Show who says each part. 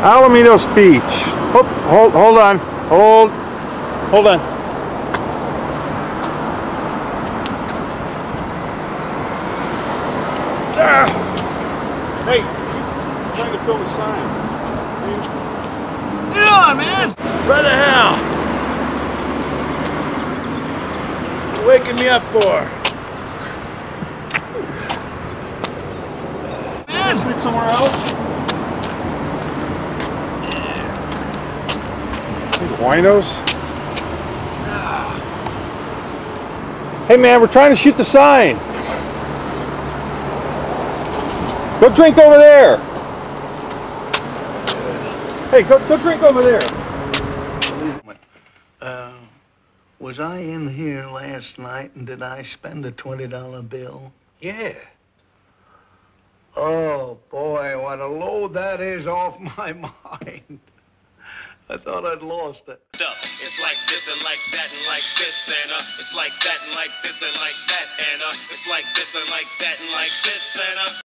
Speaker 1: Alamitos Beach. Oh, hold on. Hold on. Hey, I'm trying to fill the sign.
Speaker 2: Yeah, man! Brother Hal! What you waking me up for?
Speaker 1: Man! Sleep somewhere else? Winos? Hey man, we're trying to shoot the sign. Go drink over there. Hey, go drink over there.
Speaker 3: Was I in here last night and did I spend a $20 bill?
Speaker 2: Yeah.
Speaker 3: Oh boy, what a load that is off my mind. I thought I'd lost it.
Speaker 4: It's like this and like that and like this and it's like that and like this and like that and it's like this and like that and like this and